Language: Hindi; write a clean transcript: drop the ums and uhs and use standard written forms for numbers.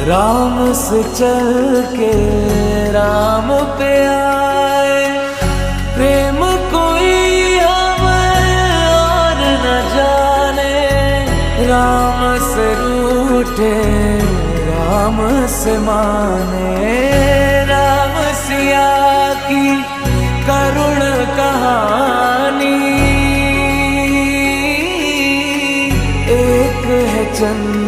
राम से चल के राम पे आए, प्रेम कोई हमें और न जाने। राम से रूठे राम से माने, राम सिया की करुण कहानी। एक है चंद